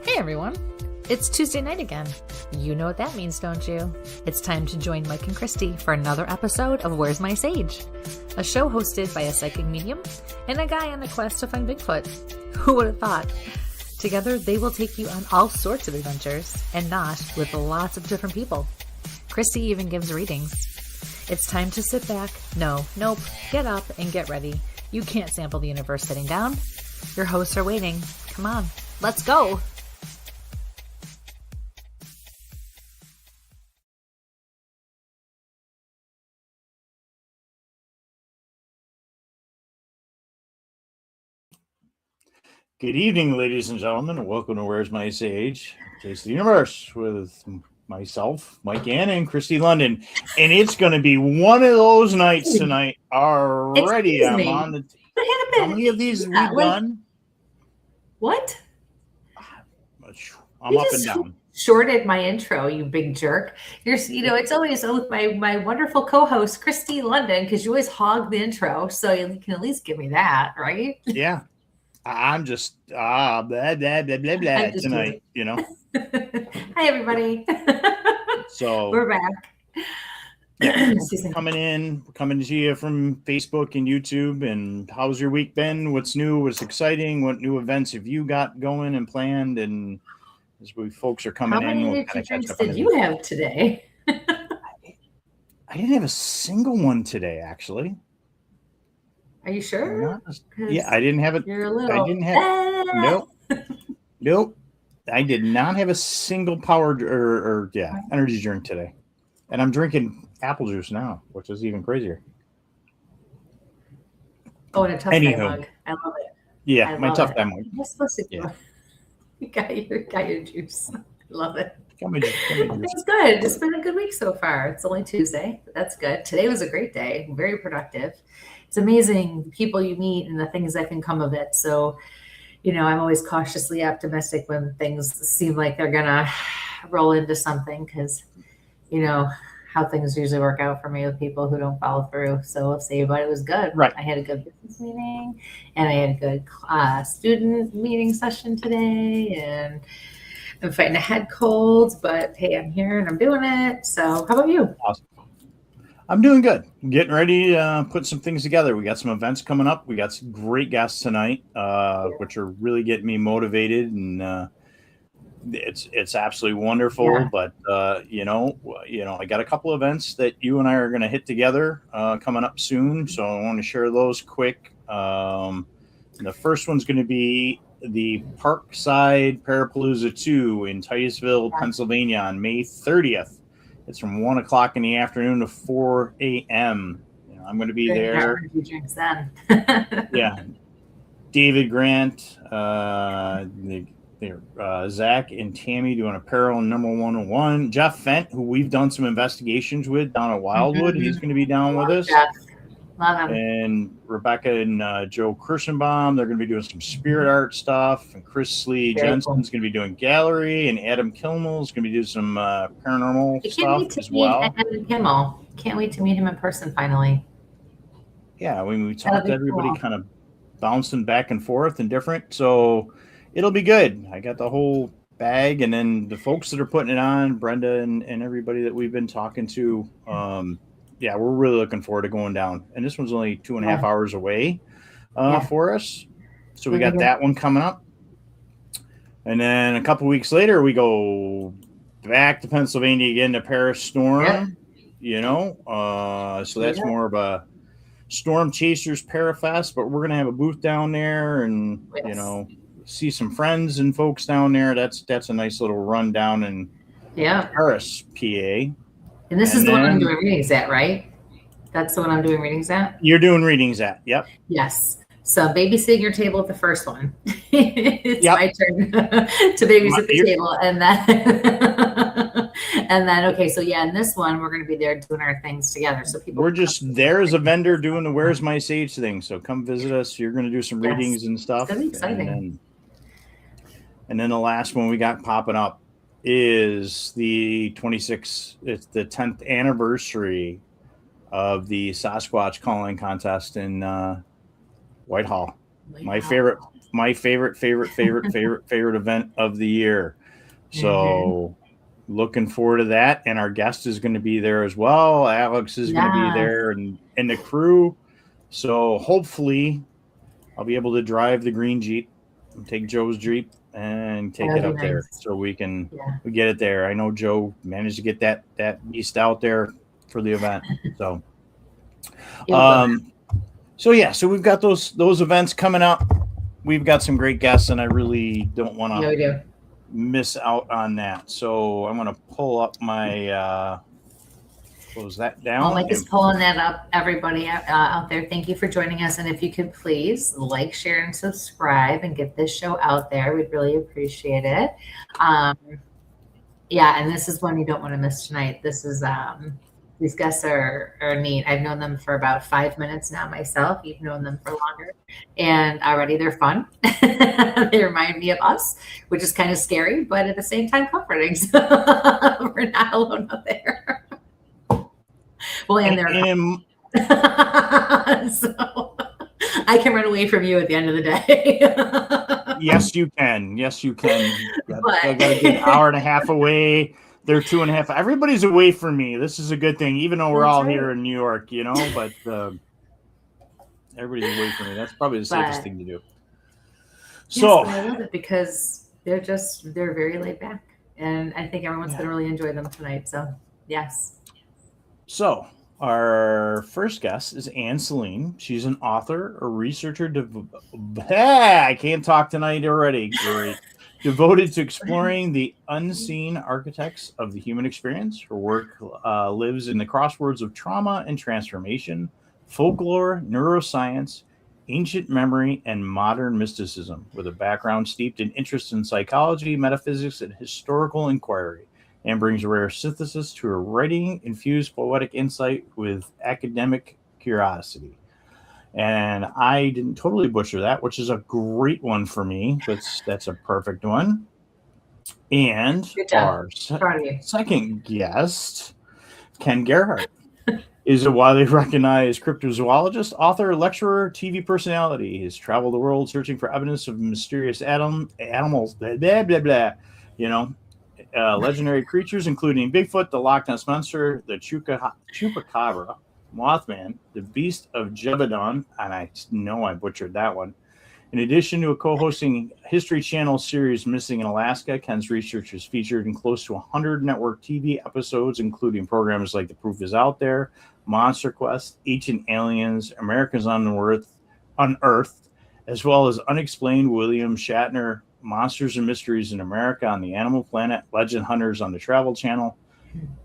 Hey everyone, it's Tuesday night again. You know what that means, don't you? It's time to join Mike and Kristie for another episode of Where's My Sage? A show hosted by a psychic medium and a guy on a quest to find Bigfoot. Who would have thought? Together, they will take you on all sorts of adventures, and not with lots of different people. Kristie even gives readings. It's time to sit back, get up and get ready. You can't sample the universe sitting down. Your hosts are waiting. Come on, let's go! Good evening, ladies and gentlemen, and welcome to Where's My Sage? Taste of the Universe with myself, Mike and Ann Kristie London. And it's going to be one of those nights tonight already. I'm on the. How many of these have we done? What? I'm up and down. Shorted my intro, you big jerk. It's always with my wonderful co-host, Kristie London, because you always hog the intro. So you can at least give me that, right? Yeah. I'm just blah, blah, blah, blah, blah tonight, you know. Hi, everybody. So we're back. Yeah, coming to you from Facebook and YouTube. And how's your week been? What's new? What's exciting? What new events have you got going and planned? And as we folks are coming in, how many drinks did you have today? I didn't have a single one today, actually. Are you sure? Yeah, I didn't have it. You're a little. I didn't have. Nope. I did not have a single powered or energy drink today, and I'm drinking apple juice now, which is even crazier. Oh, and a tough guy mug. I love it. Yeah, my tough guy mug. You're supposed to. Yeah. You got your juice. I love it. It's good. It's been a good week so far. It's only Tuesday, but that's good. Today was a great day. Very productive. It's amazing the people you meet and the things that can come of it. So, I'm always cautiously optimistic when things seem like they're going to roll into something because, how things usually work out for me with people who don't follow through. So we'll see, but it was good. Right. I had a good business meeting and I had a good student meeting session today, and I'm fighting a head cold, but hey, I'm here and I'm doing it. So how about you? Awesome. I'm doing good. I'm getting ready to put some things together. We got some events coming up. We got some great guests tonight, which are really getting me motivated, and it's absolutely wonderful. Yeah. But I got a couple of events that you and I are going to hit together coming up soon. So I want to share those quick. The first one's going to be the Parkside Parapalooza 2 in Titusville, Pennsylvania on May 30th. It's from 1 o'clock in the afternoon to 4 a.m. I'm going to be there. Drinks then. Yeah. David Grant, Zach and Tammy doing apparel and number 101. Jeff Fent, who we've done some investigations with down at Wildwood. He's going to be down with us. Jeff. Love him. And Rebecca and Joe Kirschenbaum, they're going to be doing some spirit art stuff. And Chris Lee Jensen's going to be doing gallery. And Adam Kilmel's going to be doing some paranormal stuff as well. Adam Kimmel. Can't wait to meet him in person finally. Yeah, we talked to everybody kind of bouncing back and forth and different. So it'll be good. I got the whole bag. And then the folks that are putting it on, Brenda and everybody that we've been talking to, yeah, we're really looking forward to going down. And this one's only 2.5 hours away for us. So we got that one coming up. And then a couple weeks later, we go back to Pennsylvania again to Paris Storm, So that's more of a Storm Chasers Parafest. But we're going to have a booth down there and, see some friends and folks down there. That's a nice little run down in Paris, PA. And this is the one I'm doing readings at, right? That's the one I'm doing readings at? You're doing readings at, yep. Yes. So babysitting your table at the first one. It's my turn to babysit the table. And then, okay, so in this one, we're going to be there doing our things together. So people. We're just there as a vendor doing the Where's My Sage thing. So come visit us. You're going to do some readings and stuff. It's going to be exciting. And then the last one we got popping up is the 26th. It's the 10th anniversary of the Sasquatch calling contest in Whitehall. My favorite event of the year. So looking forward to that. And our guest is going to be there as well. Alex is going to be there and the crew. So hopefully I'll be able to drive the green Jeep and take Joe's Jeep and take it up there so we can we get it there. I know Joe managed to get that beast out there for the event. So so we've got those events coming up. We've got some great guests, and I really don't want to miss out on that. So I'm going to pull up my close that down. Mike is pulling that up. Everybody out there, thank you for joining us. And if you could please like, share, and subscribe and get this show out there, we'd really appreciate it. And this is one you don't want to miss tonight. This is these guests are neat. I've known them for about 5 minutes now myself. You've known them for longer, and already they're fun. They remind me of us, which is kind of scary, but at the same time comforting. So we're not alone out there. Well, and they're so I can run away from you at the end of the day. Yes, you can. I got to get an hour and a half away. They're 2.5. Everybody's away from me. This is a good thing, even though we're all here in New York, but everybody's away from me. That's probably the safest thing to do. So I love it because they're very laid back, and I think everyone's going to really enjoy them tonight. So yes. So our first guest is Ann Selene. She's an author, a researcher. I can't talk tonight already. Great. Devoted to exploring the unseen architects of the human experience. Her work lives in the crossroads of trauma and transformation, folklore, neuroscience, ancient memory, and modern mysticism, with a background steeped in interest in psychology, metaphysics, and historical inquiry, and brings a rare synthesis to her writing, infused poetic insight with academic curiosity. And I didn't totally butcher that, which is a great one for me. That's a perfect one. And our second guest, Ken Gerhard, is a widely recognized cryptozoologist, author, lecturer, TV personality. He's traveled the world searching for evidence of mysterious animals, blah, blah, blah, blah, legendary creatures, including Bigfoot, the Loch Ness Monster, the Chupacabra, Mothman, the Beast of Gevaudan, and I know I butchered that one. In addition to co-hosting History Channel series Missing in Alaska, Ken's research is featured in close to 100 network TV episodes, including programs like The Proof is Out There, MonsterQuest, Ancient Aliens, Americans Unearthed, as well as UnXplained, William Shatner, Monsters and Mysteries in America on the Animal Planet, Legend Hunters on the Travel Channel,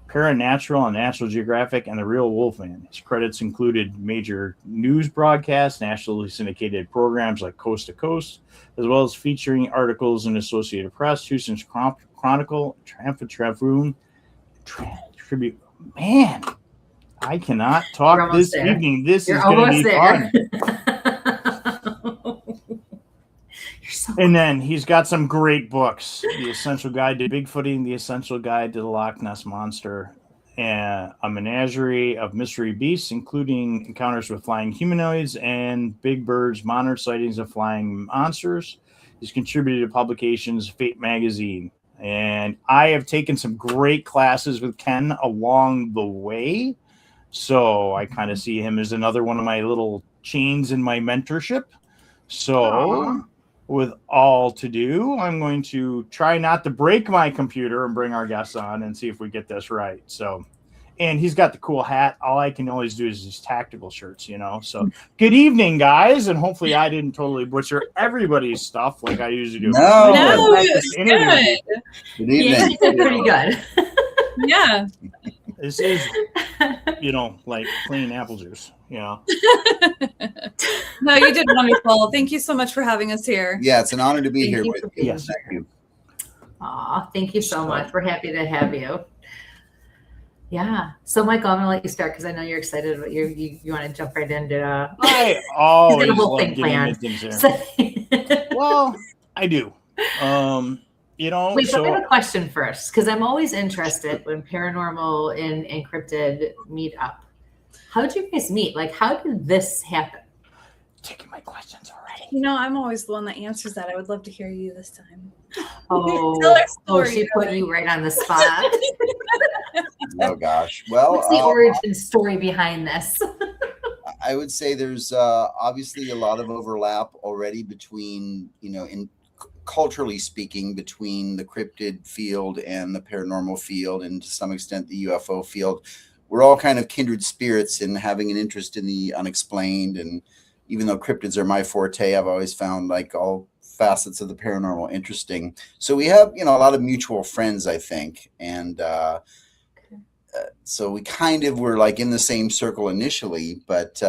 Paranatural on National Geographic, and The Real Wolfman. His credits included major news broadcasts, nationally syndicated programs like Coast to Coast, as well as featuring articles in Associated Press, Houston's Chronicle, Tribune. Man, I cannot talk this evening. This is going to be fun. And then he's got some great books: The Essential Guide to Bigfooting, The Essential Guide to the Loch Ness Monster, and A Menagerie of Mystery Beasts, including encounters with flying humanoids and big birds, modern sightings of flying monsters. He's contributed to publications Fate Magazine. And I have taken some great classes with Ken along the way. So I kind of see him as another one of my little chains in my mentorship. So with all to do, I'm going to try not to break my computer and bring our guests on and see if we get this right. So, and he's got the cool hat. All I can always do is these tactical shirts, So good evening, guys. And hopefully I didn't totally butcher everybody's stuff like I usually do. No, it's good. Good evening. You did pretty good. Yeah. This is, like plain apple juice, No, you did wonderful. Thank you so much for having us here. Yeah, it's an honor to be here with you. Yes, thank you. Aw, thank you so much. We're happy to have you. Yeah. So, Michael, I'm going to let you start because I know you're excited. But you want to jump right into I always love getting into things here. Well, I do. Wait, but I have a question first, because I'm always interested when paranormal and cryptid meet up. How did you guys meet? Like, how did this happen? Taking my questions already. I'm always the one that answers that. I would love to hear you this time. She put you right on the spot. Oh gosh. Well, what's the origin story behind this? I would say there's obviously a lot of overlap already between, in culturally speaking, between the cryptid field and the paranormal field, and to some extent the UFO field. We're all kind of kindred spirits in having an interest in the unexplained. And even though cryptids are my forte, I've always found like all facets of the paranormal interesting. So we have, a lot of mutual friends, I think. And so we kind of were like in the same circle initially, but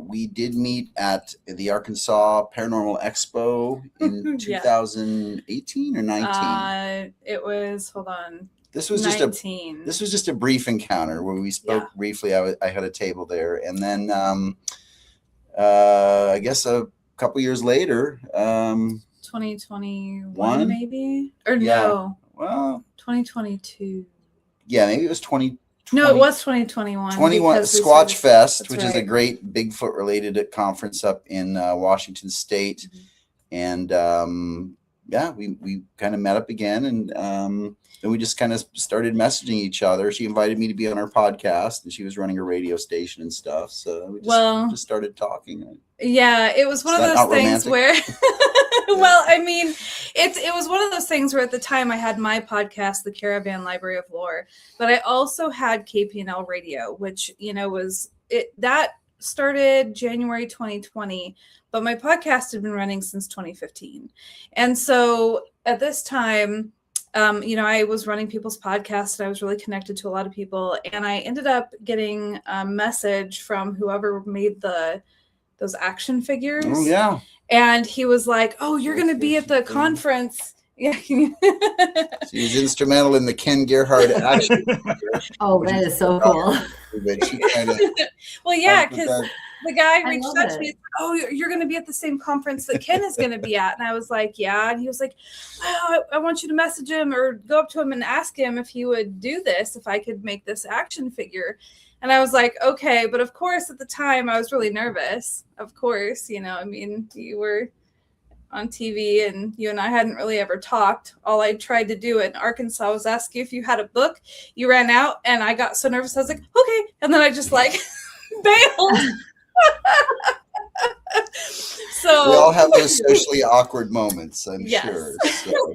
we did meet at the Arkansas Paranormal Expo in 2018 or 19. It was, hold on. This was 19. Just a brief encounter where we spoke briefly. I had a table there, and then I guess a couple years later, 2021 maybe, or no? Well, 2022. Yeah, maybe it was 20. No, it was 2021. 21 Squatch Fest, which is a great Bigfoot related conference up in Washington State, and we kind of met up again, and we just kind of started messaging each other. She invited me to be on her podcast, and she was running a radio station and stuff. So we just started talking. Yeah, it was one of those things where, well, I mean, it was one of those things where at the time I had my podcast, The Caravan Library of Lore, but I also had KPNL Radio, which, that started January 2020, but my podcast had been running since 2015. And so at this time, I was running people's podcasts, and I was really connected to a lot of people. And I ended up getting a message from whoever made those action figures. Oh, yeah. And he was like, "Oh, you're going to be at the conference." Yeah. He was instrumental in the Ken Gerhard action. Oh, that is so cool. Well, yeah, because the guy reached out to me. "Oh, you're going to be at the same conference that Ken is going to be at." And I was like, "Yeah." And he was like, "Well, I want you to message him or go up to him and ask him if he would do this, if I could make this action figure." And I was like, "Okay." But of course, at the time, I was really nervous. Of course, you were on TV and you and I hadn't really ever talked. All I tried to do in Arkansas was ask you if you had a book. You ran out, and I got so nervous. I was like, "Okay." And then I just bailed. So we all have those socially awkward moments, I'm sure. So.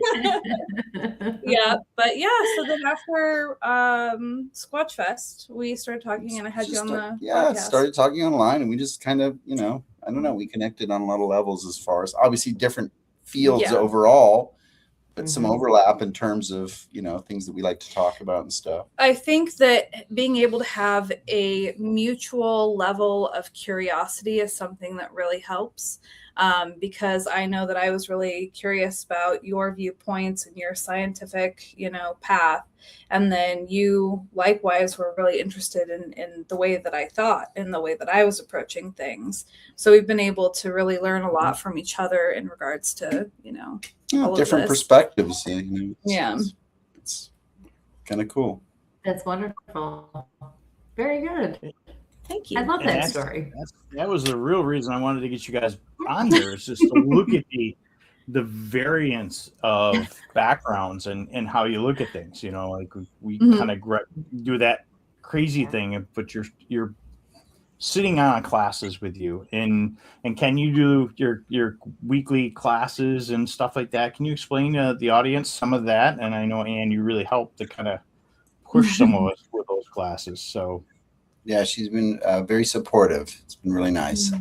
Yeah, but so then after Squatch Fest, we started talking, and I had you on the podcast. Started talking online, and we just kind of, I don't know, we connected on a lot of levels as far as obviously different fields overall, but some overlap in terms of, things that we like to talk about and stuff. I think that being able to have a mutual level of curiosity is something that really helps, because I know that I was really curious about your viewpoints and your scientific, path. And then you likewise were really interested in the way that I thought and the way that I was approaching things. So we've been able to really learn a lot from each other in regards to, all different perspectives. It's kind of cool. That's wonderful. Very good. Thank you. I love that story. That was the real reason I wanted to get you guys on there, is just to look at the variance of backgrounds and how you look at things. We kind of do that crazy thing, but you're sitting on classes with you, and can you do your weekly classes and stuff like that? Can you explain to the audience some of that? And I know, Ann, you really helped to kind of push some of us with those classes. So yeah, she's been very supportive. It's been really nice.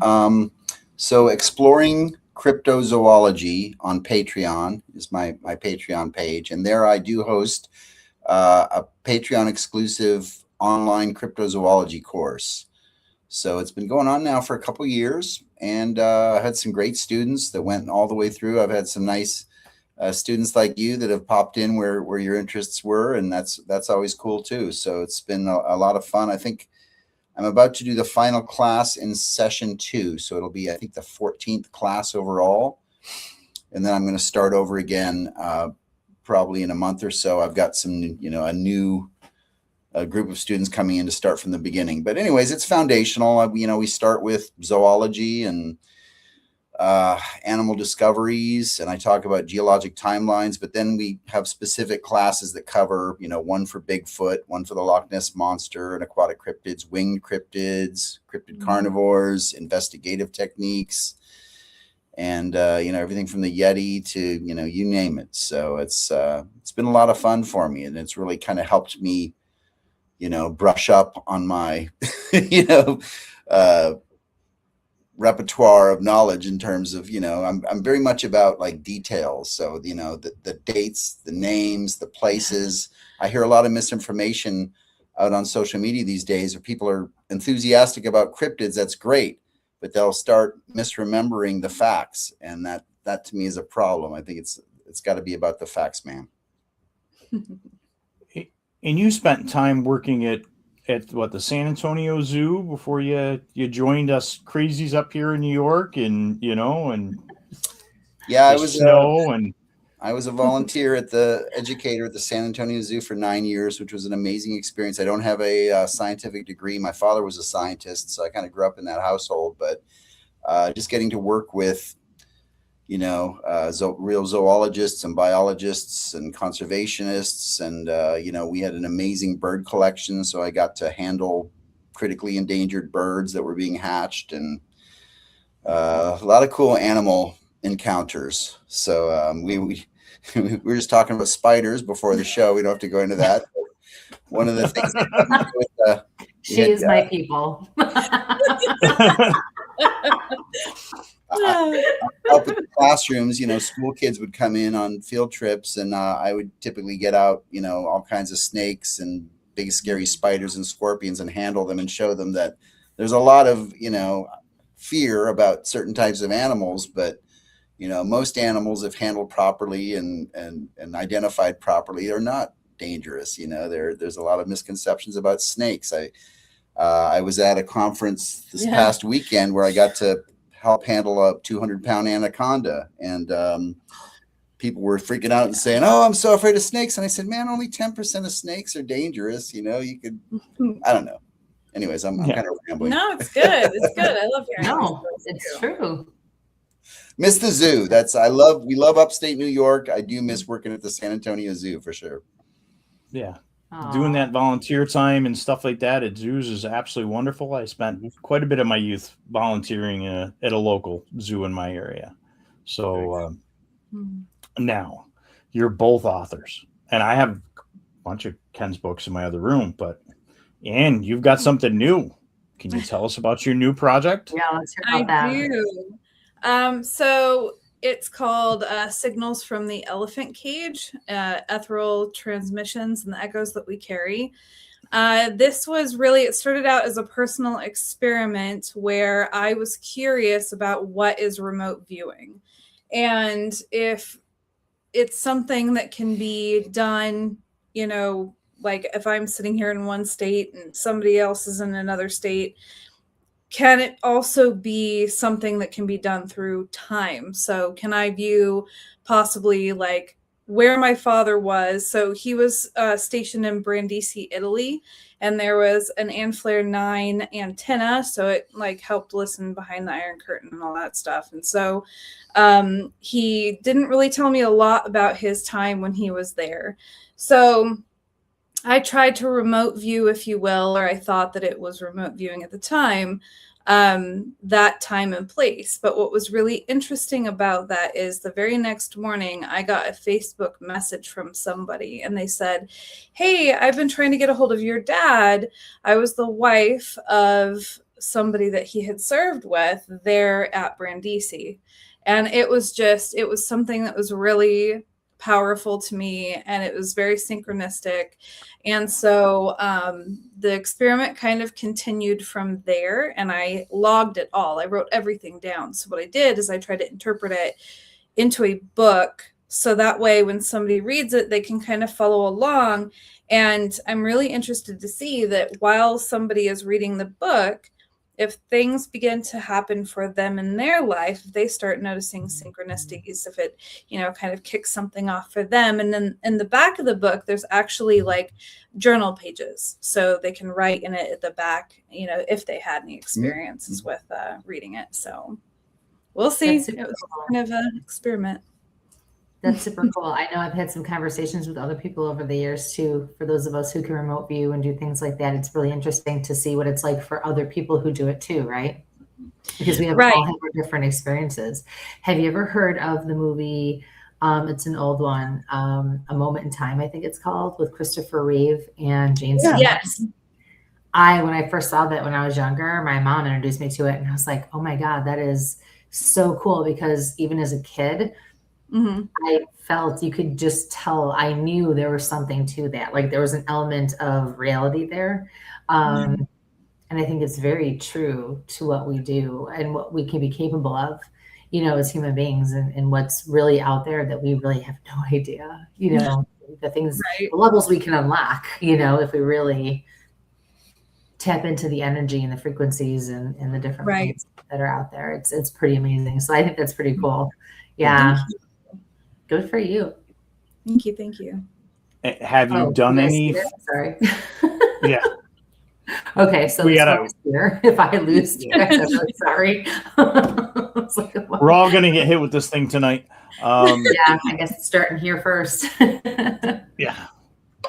So exploring cryptozoology on Patreon is my Patreon page, and there I do host a Patreon exclusive online cryptozoology course. So it's been going on now for a couple years, and I had some great students that went all the way through. I've had some nice students like you that have popped in where your interests were, and that's always cool too. So it's been a lot of fun. I think I'm about to do the final class in session 2. So it'll be, I think, the 14th class overall. And then I'm going to start over again probably in a month or so. I've got some, a new group of students coming in to start from the beginning. But anyways, it's foundational. We start with zoology and animal discoveries, and I talk about geologic timelines, but then we have specific classes that cover, one for Bigfoot, one for the Loch Ness Monster and aquatic cryptids, winged cryptids, cryptid carnivores, investigative techniques, and everything from the Yeti to you name it. So it's been a lot of fun for me, and it's really kind of helped me brush up on my repertoire of knowledge in terms of I'm very much about like details. So the dates, the names, the places. I hear a lot of misinformation out on social media these days where people are enthusiastic about cryptids. That's great, but they'll start misremembering the facts, and that to me is a problem. I think it's got to be about the facts, man. And you spent time working at the San Antonio Zoo before you joined us crazies up here in New York, and I was a volunteer educator at the San Antonio Zoo for 9 years, which was an amazing experience. I don't have a scientific degree. My father was a scientist, so I kind of grew up in that household, but just getting to work with real zoologists and biologists and conservationists. And, we had an amazing bird collection. So I got to handle critically endangered birds that were being hatched, and a lot of cool animal encounters. So we were just talking about spiders before the show. We don't have to go into that. One of the things she is my people. Up in the classrooms, school kids would come in on field trips, and I would typically get out, all kinds of snakes and big scary spiders and scorpions and handle them and show them that there's a lot of, fear about certain types of animals, but most animals, if handled properly and identified properly, are not dangerous. There's a lot of misconceptions about snakes. I was at a conference this past weekend where I got to help handle a 200-pound anaconda, and people were freaking out and saying, "Oh, I'm so afraid of snakes." And I said, "Man, only 10% of snakes are dangerous. You could, I don't know." Anyways, I'm kind of rambling. No, it's good. It's good. I love hearing. No, it's true. Miss the zoo. We love upstate New York. I do miss working at the San Antonio Zoo for sure. Yeah. Doing that volunteer time and stuff like that at zoos is absolutely wonderful. I spent quite a bit of my youth volunteering at a local zoo in my area. So now you're both authors, and I have a bunch of Ken's books in my other room, but Ann, you've got something new. Can you tell us about your new project? Yeah, let's hear about that. I do. So it's called Signals from the Elephant Cage, Ethereal Transmissions and the Echoes That We Carry. This was really, it started out as a personal experiment where I was curious about what is remote viewing. And if it's something that can be done, like if I'm sitting here in one state and somebody else is in another state, can it also be something that can be done through time? So can I view possibly like where my father was? So he was stationed in Brindisi, Italy, and there was an Anflare 9 antenna. So it like helped listen behind the Iron Curtain and all that stuff. And so he didn't really tell me a lot about his time when he was there. So I tried to remote view, if you will, or I thought that it was remote viewing at the time, that time and place. But what was really interesting about that is the very next morning, I got a Facebook message from somebody, and they said, "Hey, I've been trying to get a hold of your dad. I was the wife of somebody that he had served with there at Brindisi." And it was something that was really powerful to me, and it was very synchronistic. And so the experiment kind of continued from there, and I logged it all. I wrote everything down. So what I did is I tried to interpret it into a book, so that way when somebody reads it, they can kind of follow along. And I'm really interested to see that while somebody is reading the book, if things begin to happen for them in their life, if they start noticing synchronicities, if it, kind of kicks something off for them. And then in the back of the book, there's actually like journal pages. So they can write in it at the back, if they had any experiences with reading it. So we'll see. It was kind of an experiment. That's super cool. I know I've had some conversations with other people over the years too. For those of us who can remote view and do things like that, it's really interesting to see what it's like for other people who do it too, right? Because we have all have different experiences. Have you ever heard of the movie? It's an old one, A Moment in Time, I think it's called, with Christopher Reeve and Jane Simmons. Yes. When I first saw that when I was younger, my mom introduced me to it, and I was like, oh my God, that is so cool. Because even as a kid, I felt, you could just tell, I knew there was something to that. Like there was an element of reality there. And I think it's very true to what we do and what we can be capable of, you know, as human beings, and what's really out there that we really have no idea, you know, the things, the levels we can unlock, you know, if we really tap into the energy and the frequencies and the different things that are out there. It's pretty amazing. So I think that's pretty cool. Yeah. Good for you. Thank you. Thank you. Have you done any? Sorry. Yeah. Okay, so we gotta. Here. If I lose, I'm really sorry. Like, we're all gonna get hit with this thing tonight. Yeah, I guess it's starting here first. Yeah,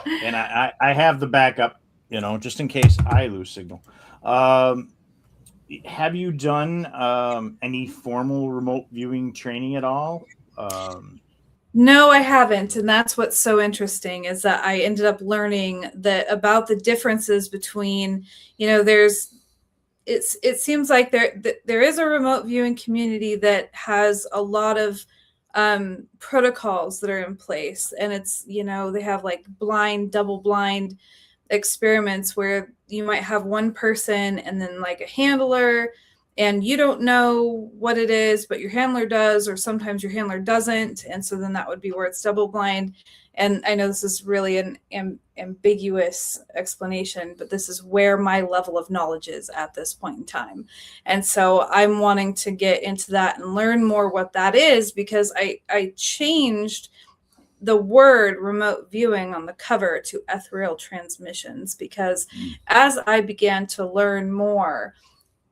and I have the backup, you know, just in case I lose signal. Have you done any formal remote viewing training at all? No, I haven't. And that's what's so interesting is that I ended up learning that about the differences between, you know, it seems like there is a remote viewing community that has a lot of protocols that are in place. And it's, you know, they have like double blind experiments where you might have one person and then like a handler, and you don't know what it is, but your handler does, or sometimes your handler doesn't. And so then that would be where it's double blind. And I know this is really an ambiguous explanation, but this is where my level of knowledge is at this point in time. And so I'm wanting to get into that and learn more what that is, because I changed the word remote viewing on the cover to ethereal transmissions, because as I began to learn more,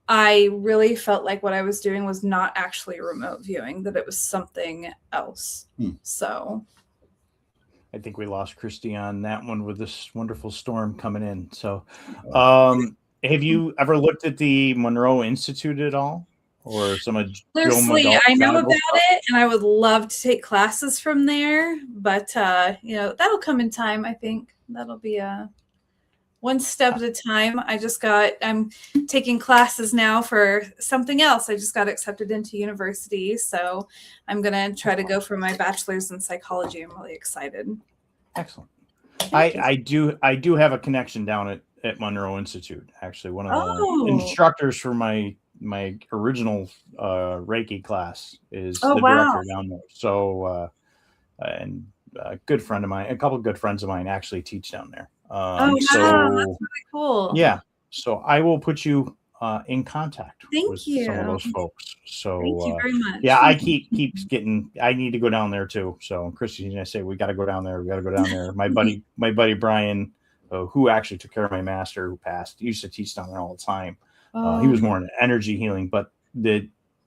I really felt like what I was doing was not actually remote viewing, that it was something else. So I think we lost Kristie on that one with this wonderful storm coming in. So have you ever looked at the Monroe Institute at all? Or some of Loosely, I know about it, and I would love to take classes from there, but you know, that'll come in time. I think that'll be one step at a time. I'm taking classes now for something else. I just got accepted into university, so I'm gonna try to go for my bachelor's in psychology. I'm really excited. Excellent. I do have a connection down at Monroe Institute. Actually, one of the instructors for my original Reiki class is the director down there. So and a good friend of mine, a couple of good friends of mine actually teach down there. So that's really cool. Yeah, so I will put you in contact with some of those folks. So thank you very much. Yeah, I keep getting. I need to go down there too. So Kristie and I say we got to go down there. We got to go down there. My buddy Brian, who actually took care of my master, who passed, used to teach down there all the time. He was more in energy healing, but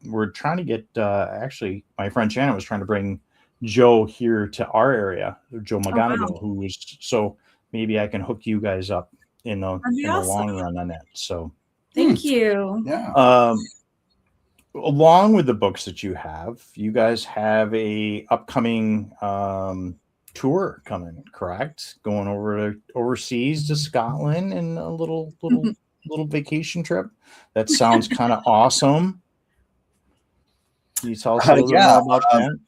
we're trying to get. Actually, my friend Shannon was trying to bring Joe here to our area, Joe McGonigal, who was so. Maybe I can hook you guys up in the long run on that. So thank you. Yeah. Along with the books that you guys have a upcoming tour coming, correct? Going overseas to Scotland and a little vacation trip. That sounds kind of awesome. Can you tell us a little bit more about that?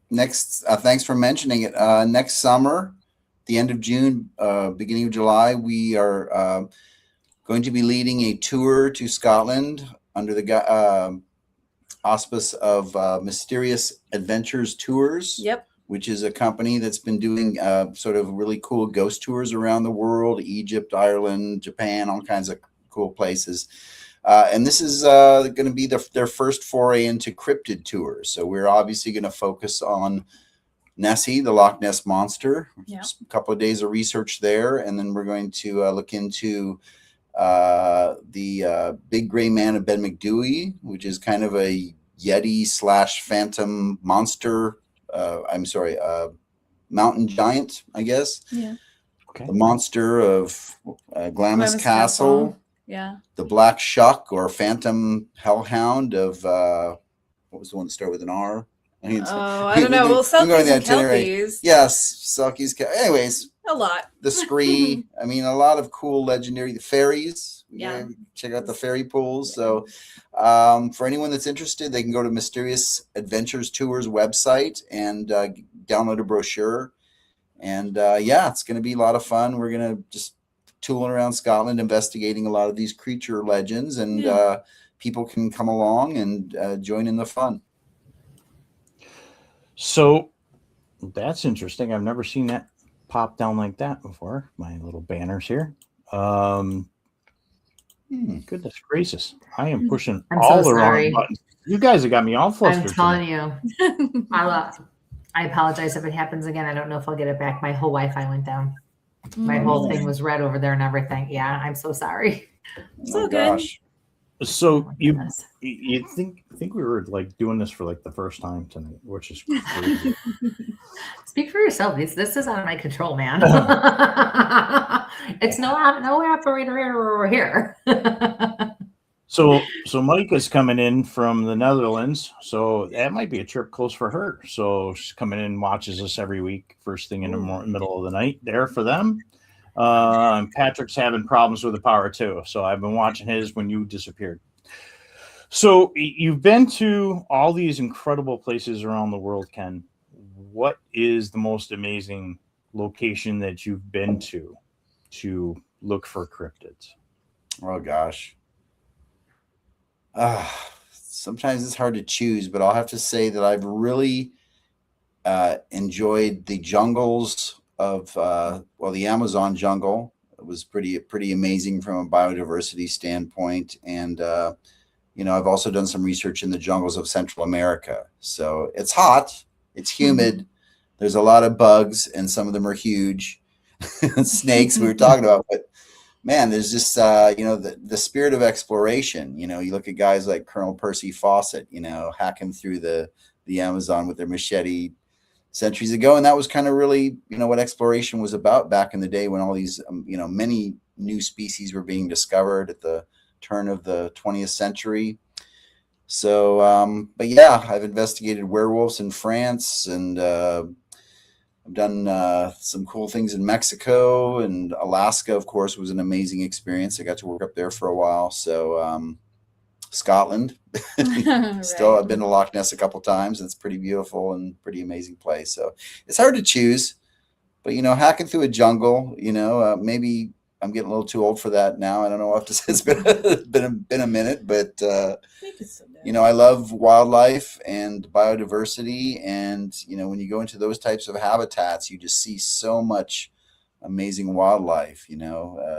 Next, thanks for mentioning it. Next summer, the end of June, beginning of July, we are going to be leading a tour to Scotland under the auspice of Mysterious Adventures Tours. Yep. Which is a company that's been doing sort of really cool ghost tours around the world, Egypt, Ireland, Japan, all kinds of cool places. And this is going to be their first foray into cryptid tours. So we're obviously going to focus on Nessie, the Loch Ness Monster. Just a couple of days of research there. And then we're going to look into the Big Gray Man of Ben McDewey, which is kind of a Yeti/Phantom Monster. Mountain Giant, I guess. Yeah. Okay. The Monster of Glamis Castle. Yeah. The Black Shuck or Phantom Hellhound of what was the one that started with an R? I don't know. Well, Selkies and Kelpies. Yes, Selkies. Anyways, a lot. The Scree. I mean, a lot of cool legendary fairies. Yeah. Check out the fairy pools. So, for anyone that's interested, they can go to Mysterious Adventures Tours website and download a brochure. And it's going to be a lot of fun. We're going to just tooling around Scotland, investigating a lot of these creature legends, and people can come along and join in the fun. So that's interesting. I've never seen that pop down like that before. My little banners here. Goodness gracious. I am pushing all the wrong buttons. You guys have got me all flustered. I'm telling you. I apologize if it happens again. I don't know if I'll get it back. My whole Wi-Fi went down. My whole thing was red over there and everything. Yeah, I'm so sorry. It's all good. So you think we were like doing this for like the first time tonight, which is crazy. Speak for yourself. This is out of my control, man. It's no operator over here. So Mike is coming in from the Netherlands, so that might be a trip close for her. So she's coming in and watches us every week, first thing in the middle of the night there for them. Patrick's having problems with the power too, so I've been watching his when you disappeared. So you've been to all these incredible places around the world, Ken. What is the most amazing location that you've been to look for cryptids? Oh gosh. Sometimes it's hard to choose, but I'll have to say that I've really enjoyed the jungles of the Amazon jungle. It was pretty amazing from a biodiversity standpoint, and I've also done some research in the jungles of Central America. So it's hot, it's humid, there's a lot of bugs, and some of them are huge. Snakes we were talking about, but man, there's just the spirit of exploration. You look at guys like Colonel Percy Fawcett, hacking through the Amazon with their machete centuries ago, and that was kind of really what exploration was about back in the day, when all these many new species were being discovered at the turn of the 20th century. So I've investigated werewolves in France, and I've done some cool things in Mexico, and Alaska, of course, was an amazing experience. I got to work up there for a while. So Scotland. Still, I've been to Loch Ness a couple times. It's pretty beautiful and pretty amazing place. So it's hard to choose, but hacking through a jungle, maybe I'm getting a little too old for that now. I don't know if it's been a minute, but I love wildlife and biodiversity, and when you go into those types of habitats, you just see so much amazing wildlife.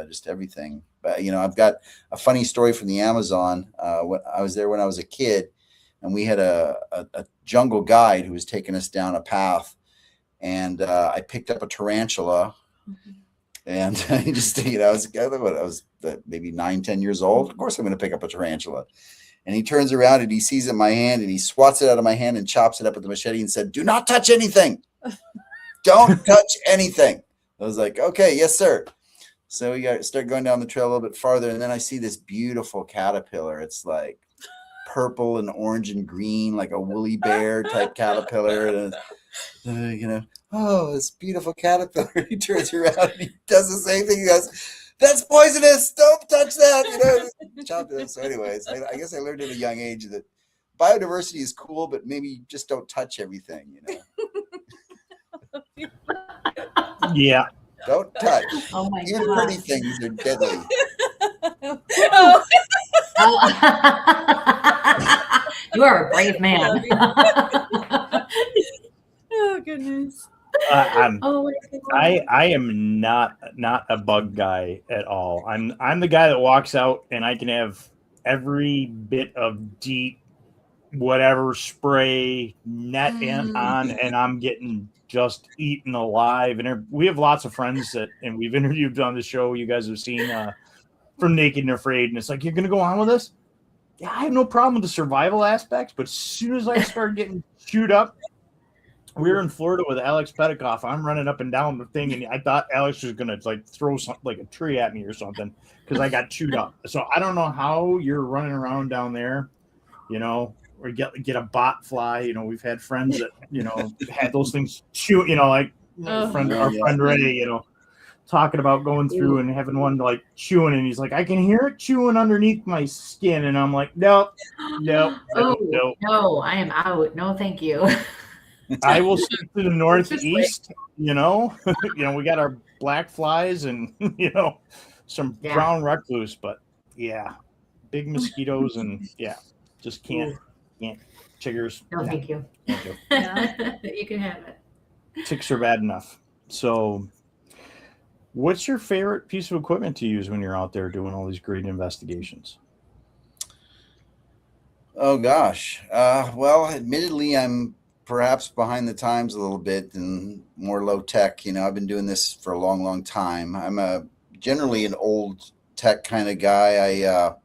Just everything. But I've got a funny story from the Amazon. When I was there when I was a kid, and we had a jungle guide who was taking us down a path, and I picked up a tarantula. Mm-hmm. And I just, I was maybe 9-10 years old. Of course, I'm going to pick up a tarantula. And he turns around and he sees it in my hand, and he swats it out of my hand and chops it up with the machete and said, "Do not touch anything. Don't touch anything." I was like, "Okay, yes, sir." So we start going down the trail a little bit farther, and then I see this beautiful caterpillar. It's like purple and orange and green, like a woolly bear type caterpillar. And oh, this beautiful caterpillar. He turns around and he does the same thing. He goes, "That's poisonous. Don't touch that." Chopped it. So anyways, I guess I learned at a young age that biodiversity is cool, but maybe just don't touch everything, Yeah. Don't touch. Oh my Even God. pretty things are deadly. You are a brave man. Oh goodness. I am not a bug guy at all. I'm the guy that walks out and I can have every bit of deep whatever spray net on, and I'm getting just eaten alive. And we have lots of friends and we've interviewed on the show. You guys have seen from Naked and Afraid, and it's like, "You're gonna go on with this?" I have no problem with the survival aspects, but as soon as I started getting chewed up, we were in Florida with Alex Petikoff. I'm running up and down the thing, and I thought Alex was gonna like throw something like a tree at me or something because I got chewed up. So I don't know how you're running around down there, or get a bot fly. We've had friends that had those things chew. Like our friend Ray, talking about going through and having one like chewing, and he's like, I can hear it chewing underneath my skin, and I'm like, no, no, I am out. No, thank you. I will stick to the northeast. We got our black flies and some brown recluse, but big mosquitoes and just can't chiggers. No, thank you. Thank you. You can have it. Ticks are bad enough. So, what's your favorite piece of equipment to use when you're out there doing all these great investigations? Oh gosh. Well, admittedly, I'm perhaps behind the times a little bit and more low tech. I've been doing this for a long, long time. I'm generally an old tech kind of guy.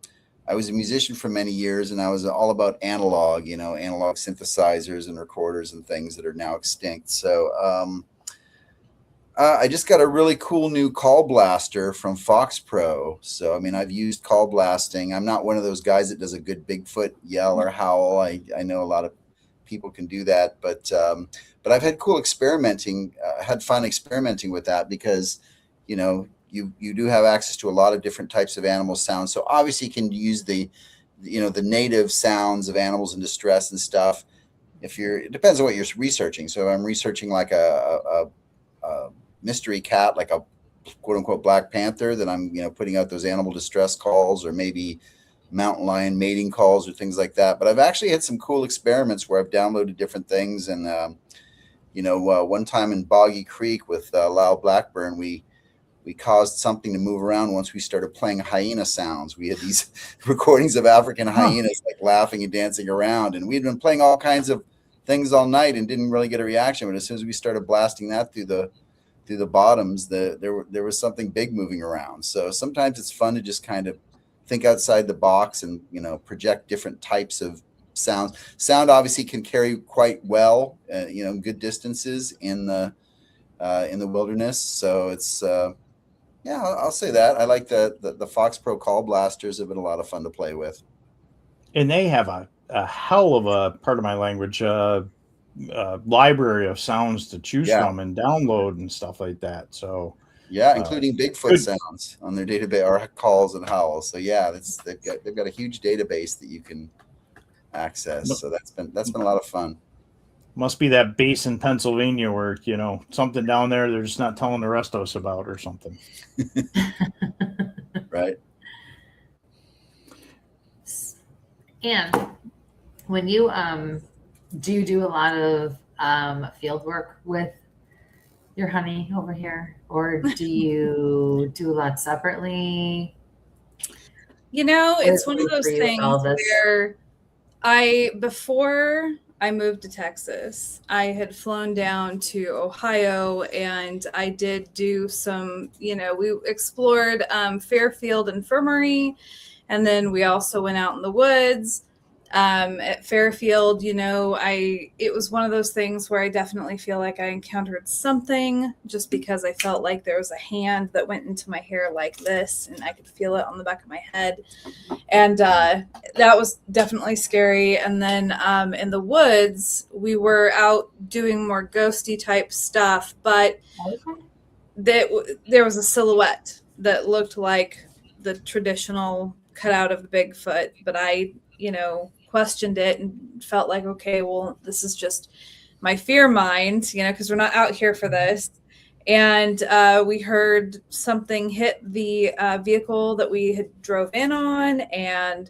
I was a musician for many years, and I was all about analog, analog synthesizers and recorders and things that are now extinct. So I just got a really cool new call blaster from Fox Pro. So, I've used call blasting. I'm not one of those guys that does a good Bigfoot yell or howl. I know a lot of people can do that, but I've had had fun experimenting with that because, you do have access to a lot of different types of animal sounds. So obviously you can use the native sounds of animals in distress and stuff. It depends on what you're researching. So I'm researching like a mystery cat, like a quote unquote Black Panther, that I'm, putting out those animal distress calls, or maybe mountain lion mating calls or things like that. But I've actually had some cool experiments where I've downloaded different things. And, one time in Boggy Creek with Lyle Blackburn, we caused something to move around once we started playing hyena sounds. We had these recordings of African hyenas like laughing and dancing around. And we'd been playing all kinds of things all night and didn't really get a reaction. But as soon as we started blasting that through the bottoms, there was something big moving around. So sometimes it's fun to just kind of think outside the box and, project different types of sounds. Sound obviously can carry quite well, good distances in the wilderness. So it's, I'll say that. I like the Fox Pro call blasters have been a lot of fun to play with. And they have a hell of a, part of my language, library of sounds to choose from and download and stuff like that. So including Bigfoot sounds on their database, or calls and howls. So they've got a huge database that you can access. So that's been a lot of fun. Must be that base in Pennsylvania where something down there they're just not telling the rest of us about or something. Right. And when you do you do a lot of field work with your honey over here, or do you do a lot separately? It's one of those things where before I moved to Texas, I had flown down to Ohio, and I did do some, we explored Fairfield Infirmary, and then we also went out in the woods. At Fairfield, it was one of those things where I definitely feel like I encountered something, just because I felt like there was a hand that went into my hair like this, and I could feel it on the back of my head. And that was definitely scary. And then in the woods, we were out doing more ghosty type stuff, but there was a silhouette that looked like the traditional cutout of the Bigfoot, but I questioned it and felt like, okay, well, this is just my fear mind, because we're not out here for this. And we heard something hit the vehicle that we had drove in on, and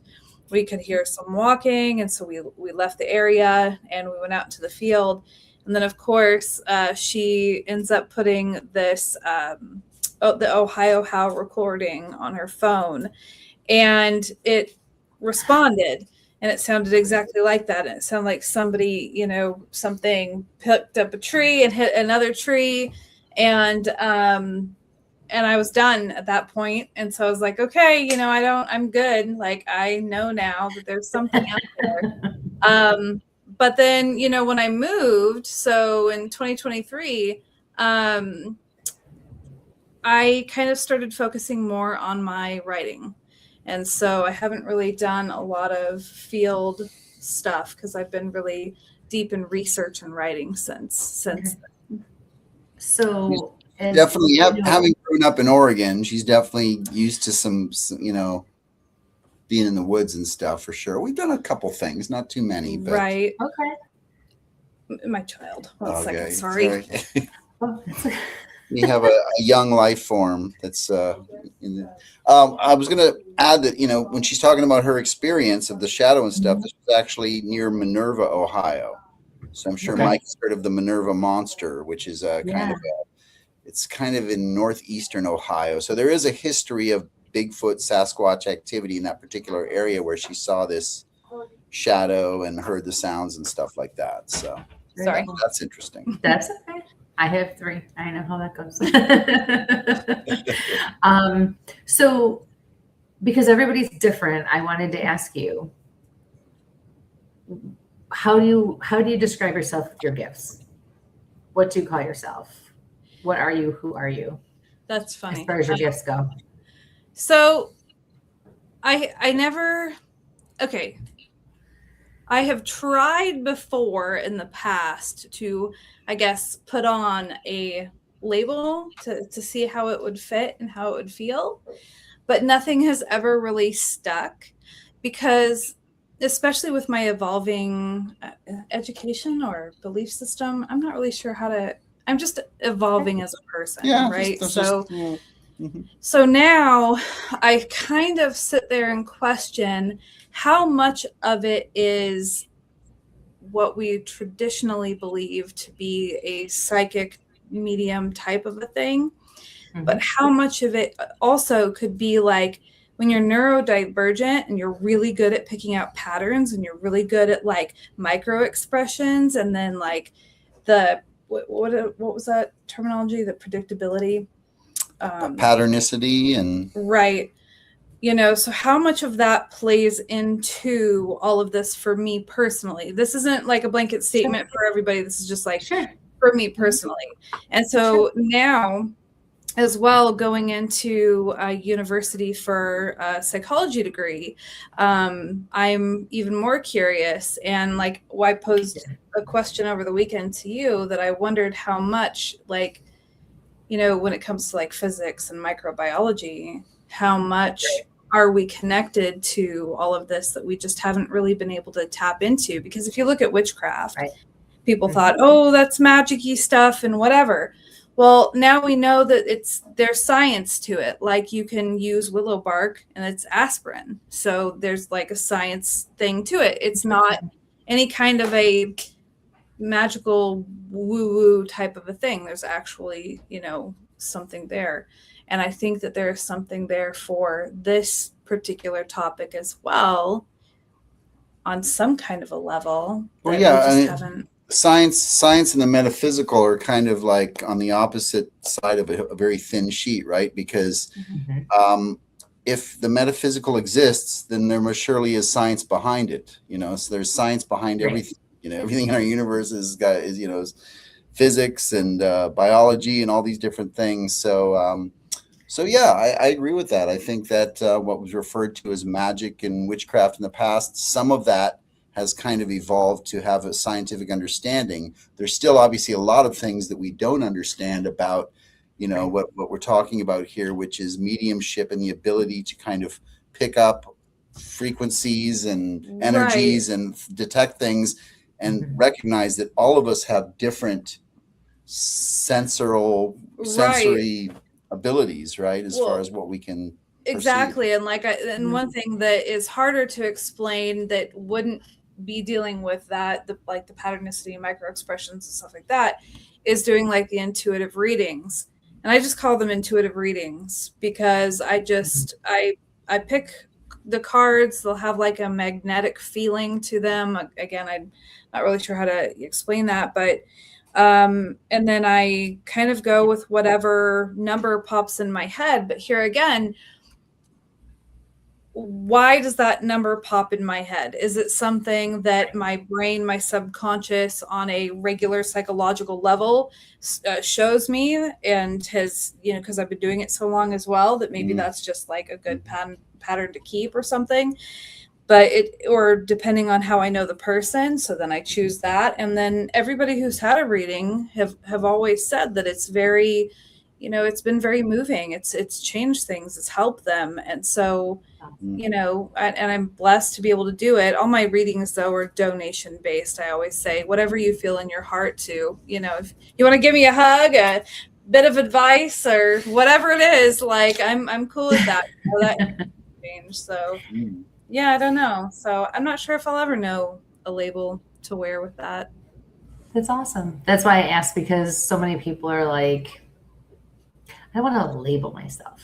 we could hear some walking. And so we left the area and we went out into the field. And then, of course, she ends up putting this, the Ohio Howl recording on her phone, and it responded. And it sounded exactly like that. And it sounded like somebody, something picked up a tree and hit another tree. And I was done at that point. And so I was like, okay, I'm good. Like, I know now that there's something out there. But then, when I moved, so in 2023, I kind of started focusing more on my writing. And so I haven't really done a lot of field stuff because I've been really deep in research and writing since then. So definitely having grown up in Oregon, she's definitely used to some being in the woods and stuff for sure. We've done a couple things, not too many, but right. Okay. My child. One second. Sorry. We have a young life form that's in the. I was going to add that when she's talking about her experience of the shadow and stuff, this was actually near Minerva, Ohio. So I'm sure Mike's heard of the Minerva Monster, which is it's kind of in northeastern Ohio. So there is a history of Bigfoot, Sasquatch activity in that particular area where she saw this shadow and heard the sounds and stuff like that. So sorry, that's interesting. That's okay. I have 3. I know how that goes. So because everybody's different, I wanted to ask you, how do you describe yourself with your gifts? What do you call yourself? What are you? Who are you? That's funny. As far as your gifts go. So I have tried before in the past to, I guess, put on a label to see how it would fit and how it would feel, but nothing has ever really stuck because, especially with my evolving education or belief system, I'm not really sure I'm just evolving as a person, right? So now I kind of sit there and question how much of it is what we traditionally believe to be a psychic medium type of a thing, but how much of it also could be like when you're neurodivergent and you're really good at picking out patterns and you're really good at like micro expressions and then like the what was that terminology? The predictability, patternicity, and right. So how much of that plays into all of this for me personally? This isn't like a blanket statement for everybody. This is just like for me personally. And so now as well, going into a university for a psychology degree, I'm even more curious. And like, I posed a question over the weekend to you that I wondered how much, like, when it comes to like physics and microbiology, how much are we connected to all of this that we just haven't really been able to tap into? Because if you look at witchcraft, people thought, oh, that's magic-y stuff and whatever. Well, now we know that there's science to it. Like you can use willow bark and it's aspirin. So there's like a science thing to it. It's not any kind of a magical woo-woo type of a thing. There's actually, something there. And I think that there's something there for this particular topic as well on some kind of a level. Well, yeah, science and the metaphysical are kind of like on the opposite side of a very thin sheet, right? Because if the metaphysical exists, then there most surely is science behind it. So there's science behind everything. Everything in our universe is physics and biology and all these different things. So yeah, I agree with that. I think that what was referred to as magic and witchcraft in the past, some of that has kind of evolved to have a scientific understanding. There's still obviously a lot of things that we don't understand about, what we're talking about here, which is mediumship and the ability to kind of pick up frequencies and energies and detect things and recognize that all of us have different sensory abilities, right? As far as what we can exactly perceive. And one thing that is harder to explain that wouldn't be dealing with that, the patternicity, micro expressions and stuff like that, is doing like the intuitive readings. And I just call them intuitive readings because I pick the cards. They'll have like a magnetic feeling to them. Again, I'm not really sure how to explain that, but And then I kind of go with whatever number pops in my head. But here again, why does that number pop in my head? Is it something that my brain, my subconscious on a regular psychological level shows me and has, you know, because I've been doing it so long as well, that maybe that's just like a good pattern to keep or something. But or depending on how I know the person, so then I choose that. And then everybody who's had a reading have always said that it's very, you know, it's been very moving. It's changed things. It's helped them. And so, you know, and I'm blessed to be able to do it. All my readings, though, are donation based. I always say, whatever you feel in your heart to, you know, if you want to give me a hug, a bit of advice or whatever it is, like I'm cool with that. So that can change. So yeah, I don't know. So I'm not sure if I'll ever know a label to wear with that. That's awesome. That's why I asked, because so many people are like, I want to label myself.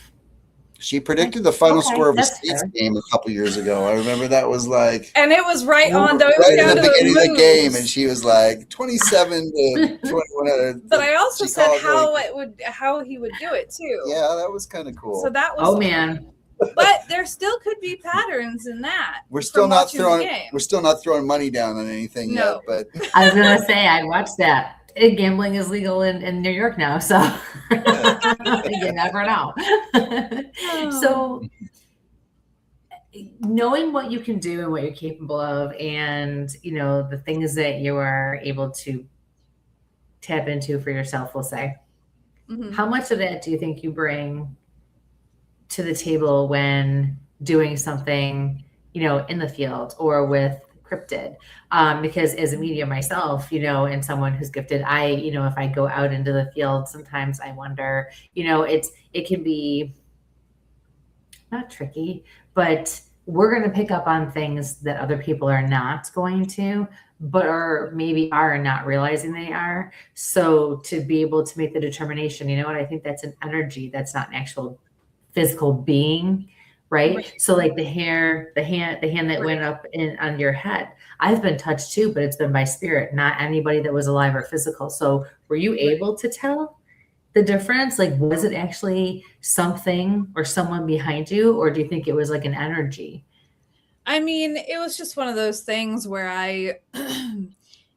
She predicted the final score of a States game a couple years ago. I remember that was like, and it was right on right at the beginning of the game, and she was like 27 to 21. But I also said how he would do it too. Yeah, that was kind of cool. So that was man. But there still could be patterns in that. We're still not throwing money down on anything yet. But I was gonna say I watched that. Gambling is legal in New York now, so you never know. So knowing what you can do and what you're capable of, and you know the things that you are able to tap into for yourself, we'll say, how much of that do you think you bring to the table when doing something, you know, in the field or with cryptid? Because as a medium myself, you know, and someone who's gifted, you know, if I go out into the field, sometimes I wonder, you know, it can be not tricky, but we're going to pick up on things that other people are not going to, but maybe are not realizing they are. So to be able to make the determination, you know what, I think that's an energy. That's not an actual physical being. Right. So like the hand that went up on your head, I've been touched too, but it's been by spirit, not anybody that was alive or physical. So were you able to tell the difference? Like, was it actually something or someone behind you, or do you think it was like an energy? I mean, it was just one of those things where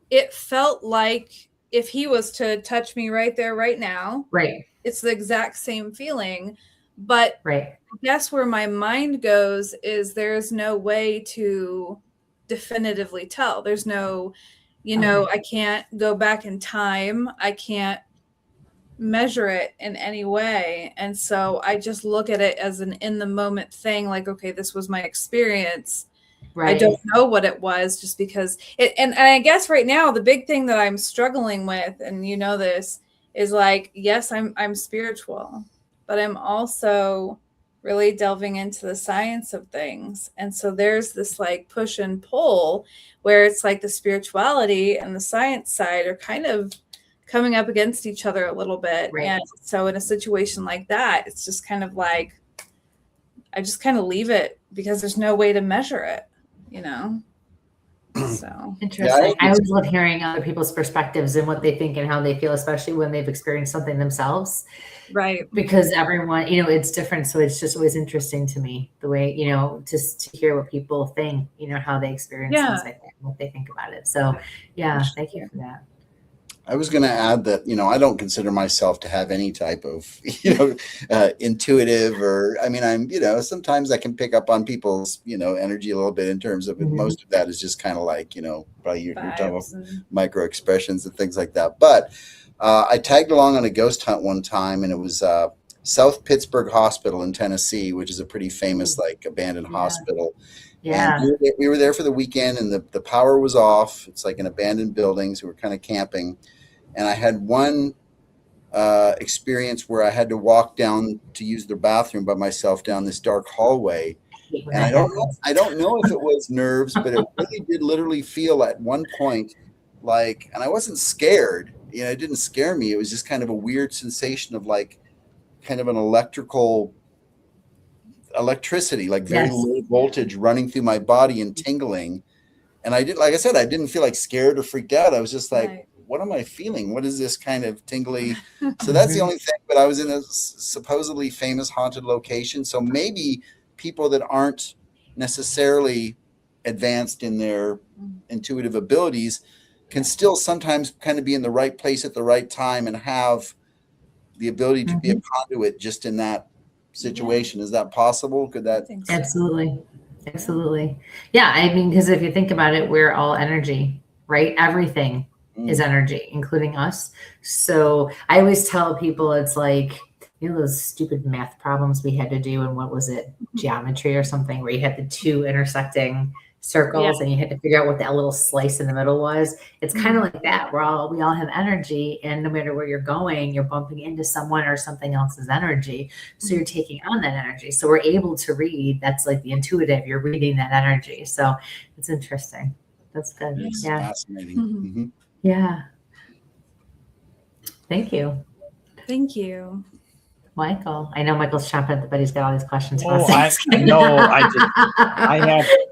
it felt like if he was to touch me right there, right now, right, it's the exact same feeling. But right. I guess where my mind goes is there's no way to definitively tell. There's no, you know, I can't go back in time. I can't measure it in any way. And so I just look at it as an in the moment thing. Like, okay, this was my experience. Right. I don't know what it was, just because and I guess right now, the big thing that I'm struggling with, and you know this, is like, yes, I'm spiritual, but I'm also really delving into the science of things. And so there's this like push and pull where it's like the spirituality and the science side are kind of coming up against each other a little bit. Right. And so in a situation like that, it's just kind of like, I just kind of leave it because there's no way to measure it, you know? So interesting. I always love hearing other people's perspectives and what they think and how they feel, especially when they've experienced something themselves. Right. Because everyone, you know, it's different. So it's just always interesting to me the way, you know, just to hear what people think, you know, how they experience things like that, what they think about it. So yeah, thank you for that. I was going to add that, you know, I don't consider myself to have any type of, you know, intuitive or, I mean, I'm, you know, sometimes I can pick up on people's, you know, energy a little bit in terms of most of that is just kind of like, you know, probably you're talking about micro expressions and things like that. But I tagged along on a ghost hunt one time, and it was South Pittsburgh Hospital in Tennessee, which is a pretty famous, like, abandoned hospital. Yeah. And we were there for the weekend, and the power was off. It's like an abandoned building, so we're kind of camping. And I had one experience where I had to walk down to use the bathroom by myself down this dark hallway. And I don't know if it was nerves, but it really did literally feel at one point like, and I wasn't scared. You know, it didn't scare me. It was just kind of a weird sensation of like kind of an electricity, like very low voltage running through my body and tingling. And I did, like I said, I didn't feel like scared or freaked out. I was just like, what am I feeling? What is this kind of tingly? So that's the only thing. But I was in a supposedly famous haunted location. So maybe people that aren't necessarily advanced in their intuitive abilities can still sometimes kind of be in the right place at the right time and have the ability to be a conduit just in that situation. Is that possible? Could that? So. Absolutely. Yeah. I mean, because if you think about it, we're all energy, right? Everything is energy, including us. So I always tell people it's like, you know, those stupid math problems we had to do, and what was it, geometry or something, where you had the two intersecting circles and you had to figure out what that little slice in the middle was. It's kind of like that. We all have energy, and no matter where you're going, you're bumping into someone or something else's energy. So you're taking on that energy. So we're able to read. That's like the intuitive. You're reading that energy. So it's interesting. That's good. It's fascinating. Yeah. Thank you. Thank you. Michael. I know Michael's chomping at the bit. He's got all these questions. I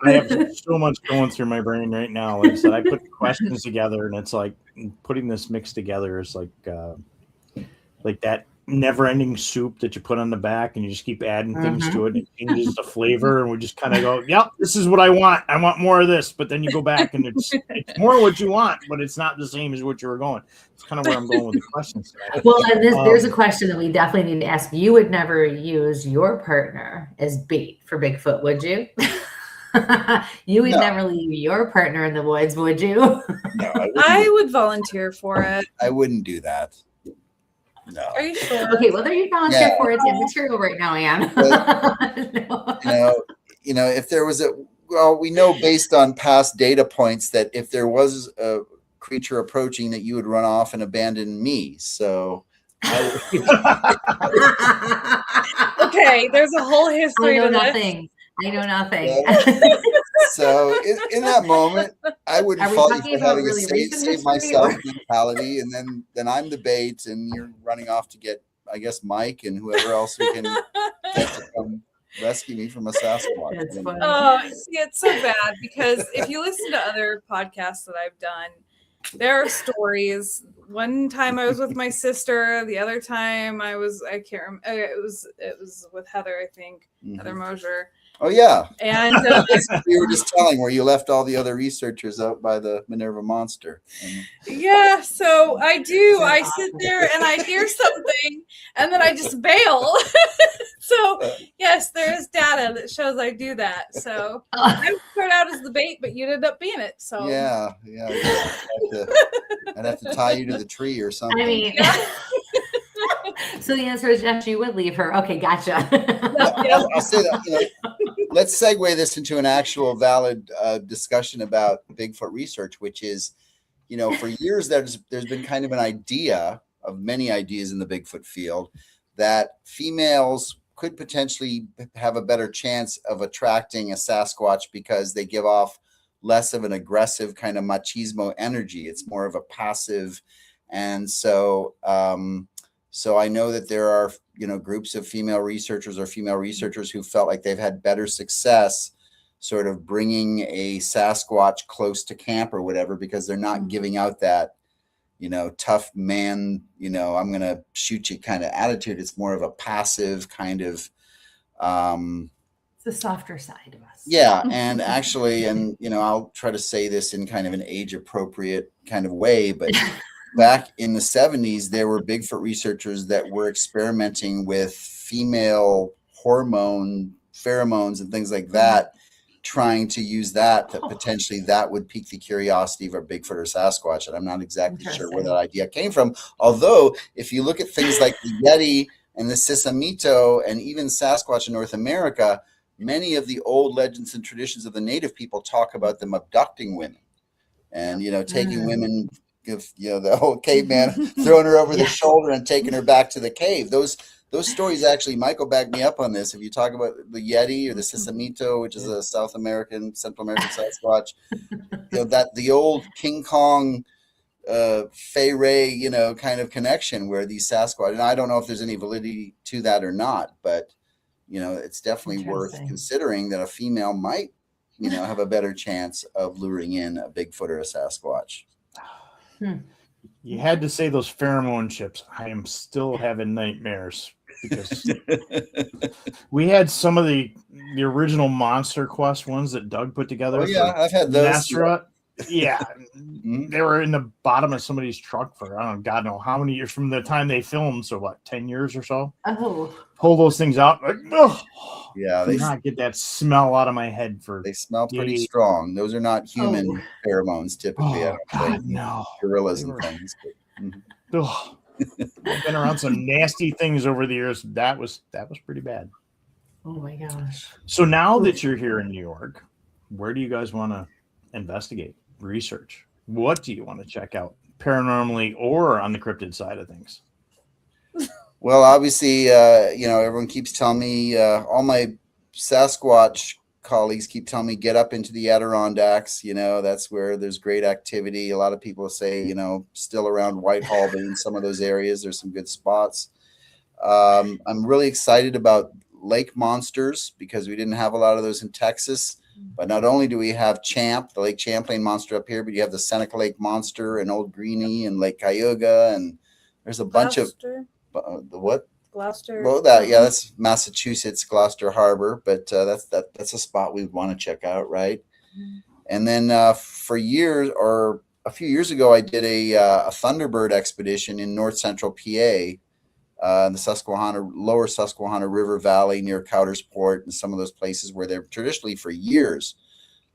have so much going through my brain right now. Like I said, I put the questions together, and it's like putting this mix together is like that never-ending soup that you put on the back, and you just keep adding things to it, and it changes the flavor, and we just kind of go, "Yep, this is what I want. I want more of this." But then you go back, and it's more what you want, but it's not the same as what you were going. It's kind of where I'm going with the questions today. Well, and there's a question that we definitely need to ask. You would never use your partner as bait for Bigfoot, would you? You would never leave your partner in the woods, would you? No, I would volunteer for it. I wouldn't do that. No. Are you sure? Okay, whether you volunteer for it's immaterial right now, Anne. You know, if there was we know based on past data points that if there was a creature approaching, that you would run off and abandon me. So. Okay, there's a whole history to nothing. I know nothing. So in that moment, I wouldn't fault you for having a save myself mentality, and then I'm the bait, and you're running off to get, I guess, Mike and whoever else we can get to come rescue me from a Sasquatch. That's funny. Oh, see, it's so bad because if you listen to other podcasts that I've done, there are stories. One time I was with my sister. The other time I can't remember. It was with Heather, I think, Heather Mosier. Oh yeah, and you were just telling where you left all the other researchers out by the Minerva Monster. Yeah, so I do. I sit there and I hear something, and then I just bail. So yes, there is data that shows I do that. So I start out as the bait, but you'd end up being it. So yeah. I'd have to tie you to the tree or something. I mean. So the answer is yes, you would leave her. Okay, gotcha. I'll say that. Let's segue this into an actual valid discussion about Bigfoot research, which is, for years there's been kind of an idea of many ideas in the Bigfoot field that females could potentially have a better chance of attracting a Sasquatch because they give off less of an aggressive kind of machismo energy. It's more of a passive, and so. So I know that there are, groups of female researchers who felt like they've had better success sort of bringing a Sasquatch close to camp or whatever, because they're not giving out that, tough man, I'm going to shoot you kind of attitude. It's more of a passive kind of. It's the softer side of us. Yeah. And actually, I'll try to say this in kind of an age appropriate kind of way, but back in the 70s, there were Bigfoot researchers that were experimenting with female pheromones and things like that, trying to use that potentially that would pique the curiosity of a Bigfoot or Sasquatch. And I'm not exactly sure where that idea came from. Although, if you look at things like the Yeti and the Sisamito and even Sasquatch in North America, many of the old legends and traditions of the native people talk about them abducting women and, taking women. The whole caveman throwing her over the shoulder and taking her back to the cave. Those stories actually, Michael backed me up on this. If you talk about the Yeti or the Sisamito, which is a Central American Sasquatch, that the old King Kong, Fay Ray, kind of connection where these Sasquatch, and I don't know if there's any validity to that or not, but it's definitely worth considering that a female might, have a better chance of luring in a Bigfoot or a Sasquatch. You had to say those pheromone chips. I am still having nightmares because we had some of the original MonsterQuest ones that Doug put together. Oh yeah, I've had those. Yeah, they were in the bottom of somebody's truck for I don't know, God know how many years from the time they filmed. So what, 10 years or so? Oh, pull those things out. Like, yeah, they not get that smell out of my head for. They smell pretty strong. Those are not human pheromones typically. I don't think. No, gorillas and things. I've been around some nasty things over the years. That was pretty bad. Oh my gosh. So now that you're here in New York, where do you guys want to investigate, research? What do you want to check out paranormally or on the cryptid side of things? Well, obviously, everyone keeps telling me, all my Sasquatch colleagues keep telling me, get up into the Adirondacks. That's where there's great activity. A lot of people say, still around Whitehall, but in some of those areas, there's some good spots. I'm really excited about lake monsters because we didn't have a lot of those in Texas. But not only do we have the Lake Champlain monster up here, but you have the Seneca Lake monster and Old Greenie and Lake Cayuga. And there's a bunch of the what? Gloucester. Well, that's Massachusetts, Gloucester Harbor, but that's a spot we want to check out, right? Mm-hmm. And then for years, or a few years ago, I did a Thunderbird expedition in north central PA, the lower Susquehanna River Valley near Coudersport, and some of those places where there traditionally for years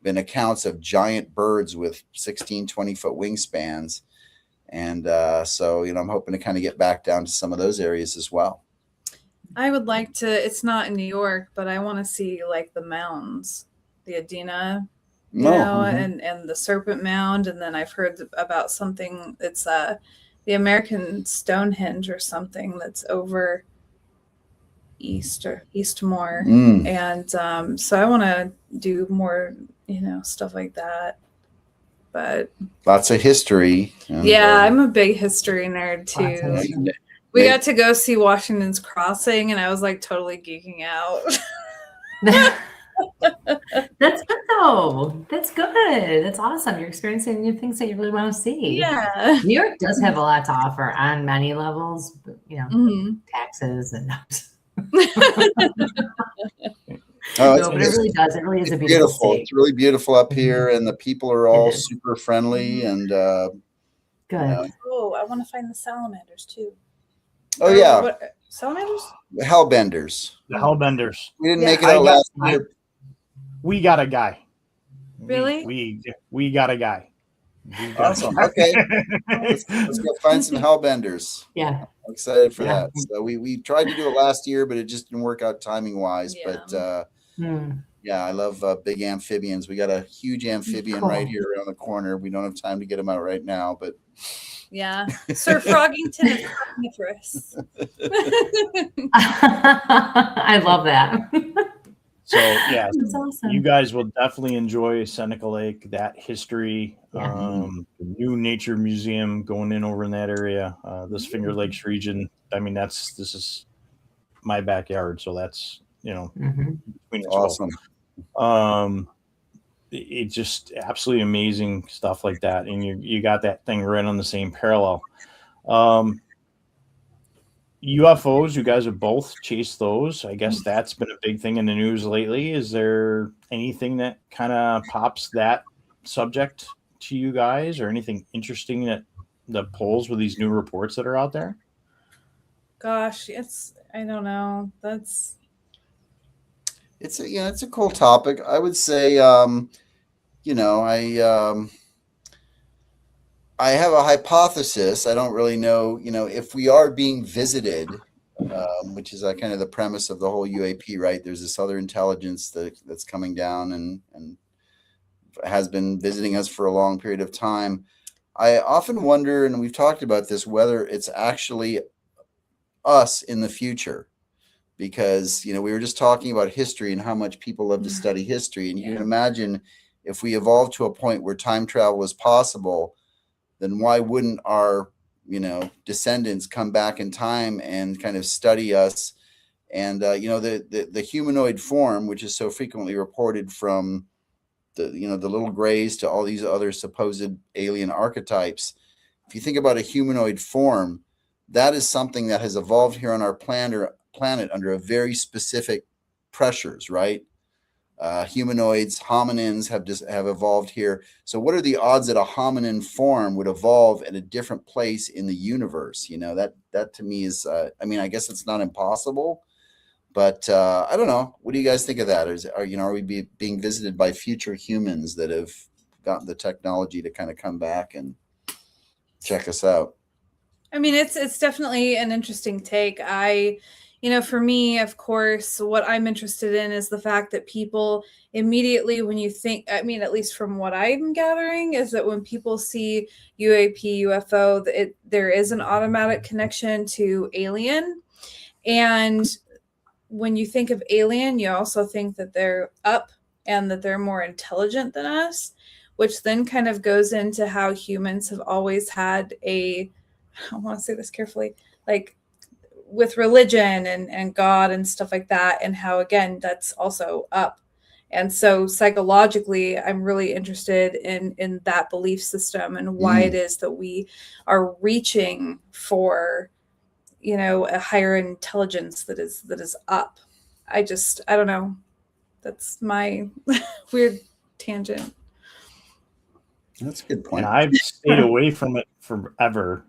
been accounts of giant birds with 16, 20-foot wingspans. And so, I'm hoping to kind of get back down to some of those areas as well. I would like to, it's not in New York, but I want to see like the mounds, the Adena, and the Serpent Mound. And then I've heard about something, it's the American Stonehenge or something that's over Eastmore. And so I want to do more, stuff like that. But lots of history. I'm a big history nerd too. We got to go see Washington's Crossing, and I was like totally geeking out. That's good though. That's good. That's awesome. You're experiencing new things that you really want to see. Yeah. New York does have a lot to offer on many levels, but taxes and but it really does. It really is a beautiful state. It's really beautiful up here, and the people are all super friendly and good. Oh, I want to find the salamanders too. Oh yeah, what, salamanders? The hellbenders. The hellbenders. We didn't make it out last year. We got a guy. Really? We got a guy. Awesome. Okay. Let's go find some hellbenders. Yeah. I'm excited for that. So we tried to do it last year, but it just didn't work out timing wise. Yeah. But I love big amphibians. We got a huge amphibian right here around the corner. We don't have time to get them out right now, but Sir Froggington is carnivorous. I love that. So awesome. You guys will definitely enjoy Seneca Lake, that history, the new nature museum going in over in that area, this Finger Lakes region. I mean, this is my backyard, so that's awesome. It's just absolutely amazing stuff like that, and you got that thing right on the same parallel. UFOs, you guys have both chased those. I guess that's been a big thing in the news lately. Is there anything that kind of pops that subject to you guys, or anything interesting that pulls with these new reports that are out there? Gosh, I don't know. It's a cool topic. I would say, I have a hypothesis. I don't really know, if we are being visited, which is kind of the premise of the whole UAP, right? There's this other intelligence that's coming down and has been visiting us for a long period of time. I often wonder, and we've talked about this, whether it's actually us in the future. Because, we were just talking about history and how much people love to study history. And you can imagine if we evolved to a point where time travel is possible, then why wouldn't our, descendants come back in time and kind of study us? And, the humanoid form, which is so frequently reported from the little grays to all these other supposed alien archetypes, if you think about a humanoid form, that is something that has evolved here on our planet under a very specific pressures, right? Humanoids, hominins have evolved here. So what are the odds that a hominin form would evolve at a different place in the universe? You know, that to me is, I mean, I guess it's not impossible, but I don't know. What do you guys think of that? Are we being visited by future humans that have gotten the technology to kind of come back and check us out? I mean, it's definitely an interesting take. For me, of course, what I'm interested in is the fact that people immediately, when you think, I mean, at least from what I'm gathering, is that when people see UAP, UFO, there is an automatic connection to alien. And when you think of alien, you also think that they're up and that they're more intelligent than us, which then kind of goes into how humans have always had I want to say this carefully, like with religion and God and stuff like that, and how, again, that's also up. And so psychologically, I'm really interested in that belief system and why it is that we are reaching for, a higher intelligence that is up. I don't know. That's my weird tangent. That's a good point. And I've stayed away from it forever,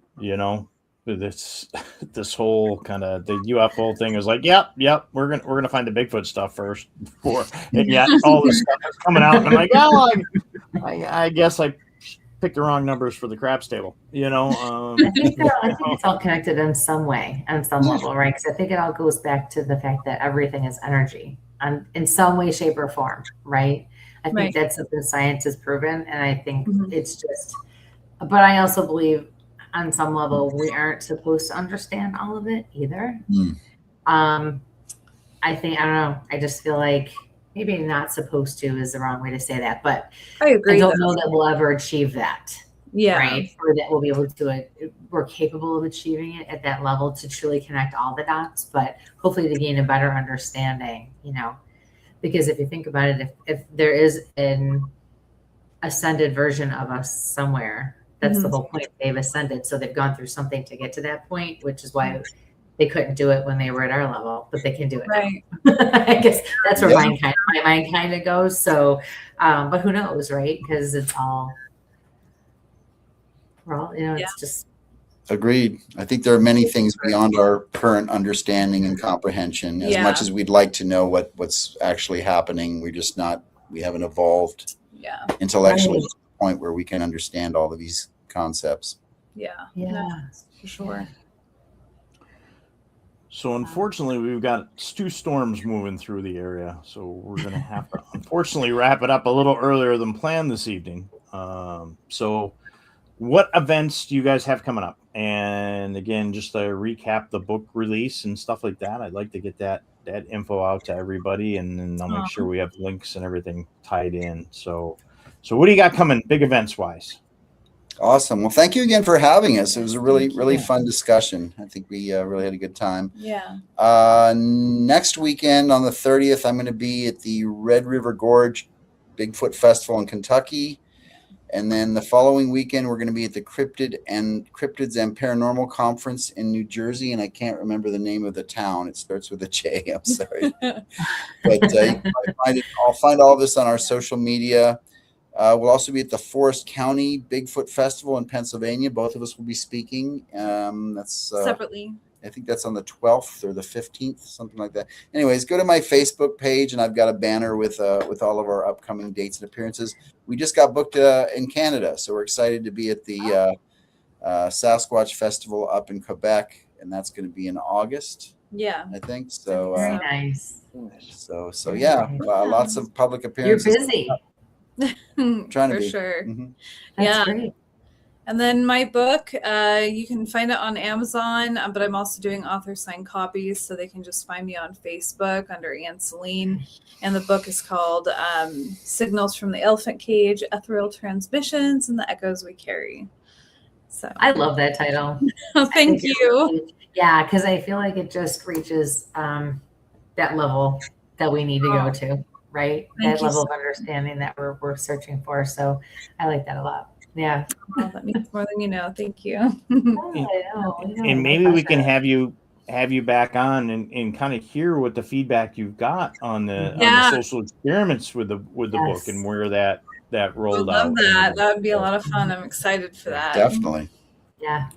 this whole kind of the UFO thing is like, yep, we're gonna find the Bigfoot stuff first before, and yet all this stuff is coming out, and I'm like, oh, I guess I picked the wrong numbers for the craps table, I think it's all connected in some way, on some level, right? Because I think it all goes back to the fact that everything is energy, in some way, shape, or form, right? I think that's something science has proven, and I think it's just. But I also believe, on some level, we aren't supposed to understand all of it either. I don't know. I just feel like maybe not supposed to is the wrong way to say that, but I agree. I don't know that we'll ever achieve that. Yeah. Right. Or that we'll be able to we're capable of achieving it at that level to truly connect all the dots, but hopefully to gain a better understanding, because if you think about it, if there is an ascended version of us somewhere, that's the whole point. They've ascended. So they've gone through something to get to that point, which is why they couldn't do it when they were at our level, but they can do it now. I guess that's where my mind kind of goes. So, but who knows, right? Because it's all, it's just. Agreed. I think there are many things beyond our current understanding and comprehension. As much as we'd like to know what's actually happening, we haven't evolved intellectually to the point where we can understand all of these concepts. Yeah, for sure. So unfortunately, we've got 2 storms moving through the area. So we're going to have to unfortunately wrap it up a little earlier than planned this evening. So what events do you guys have coming up? And again, just to recap the book release and stuff like that, I'd like to get that info out to everybody, and then I'll make sure we have links and everything tied in. So what do you got coming big events wise? Awesome. Well, thank you again for having us. It was a really fun discussion. I think we really had a good time. Yeah. Next weekend on the 30th, I'm going to be at the Red River Gorge Bigfoot Festival in Kentucky. And then the following weekend, we're going to be at the Cryptids and Paranormal Conference in New Jersey. And I can't remember the name of the town. It starts with a J. I'm sorry. But I'll find all this on our social media. We'll also be at the Forest County Bigfoot Festival in Pennsylvania. Both of us will be speaking. That's separately. I think that's on the 12th or the 15th, something like that. Anyways, go to my Facebook page, and I've got a banner with all of our upcoming dates and appearances. We just got booked in Canada, so we're excited to be at the Sasquatch Festival up in Quebec, and that's going to be in August. Yeah, I think so. Very nice. So yeah, lots of public appearances. You're busy. Trying to for be. sure. That's great. And then my book, you can find it on Amazon, but I'm also doing author signed copies, so they can just find me on Facebook under Ann Selene. And the book is called Signals from the Elephant Cage, Ethereal Transmissions, and the Echoes We Carry. So I love that title. Thank you. Yeah, because I feel like it just reaches that level that we need to go to, right? That level of understanding that we're searching for. So I like that a lot. Yeah. Oh, that means more than you know. Thank you. And maybe we can have you back on and kind of hear what the feedback you've got on the social experiments with the book and where that rolled out. I love that. That would be a lot of fun. I'm excited for that. Definitely. Yeah.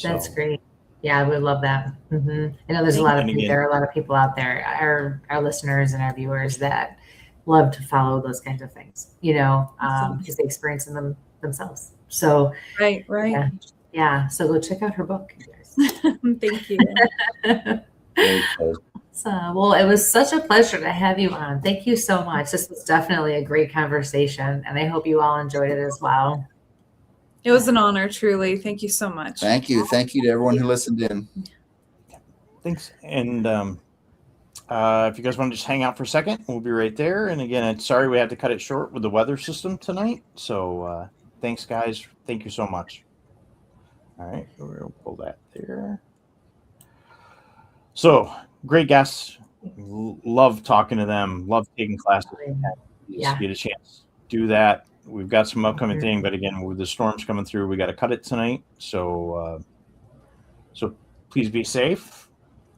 That's great. Yeah, I would love that. Mm-hmm. I know there are a lot of people out there, our listeners and our viewers, that love to follow those kinds of things, because they experience them themselves. So right. Yeah. So go check out her book, you guys. Thank you. So, well, it was such a pleasure to have you on. Thank you so much. This was definitely a great conversation, and I hope you all enjoyed it as well. It was an honor, truly. Thank you so much. Thank you. Thank you to everyone who listened in. Thanks. And if you guys want to just hang out for a second, we'll be right there. And again, sorry we had to cut it short with the weather system tonight. So thanks, guys. Thank you so much. All right, we'll pull that there. So great guests. Love talking to them. Love taking classes. Get a chance to do that. We've got some upcoming thing, but again, with the storms coming through, we got to cut it tonight. So please be safe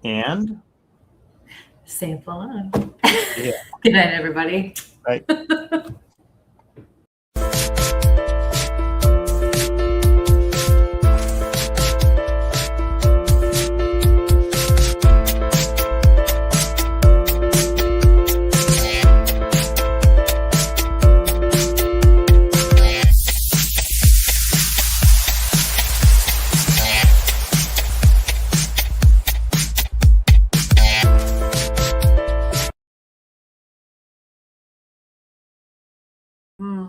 and safe alone. Good night, everybody. Right.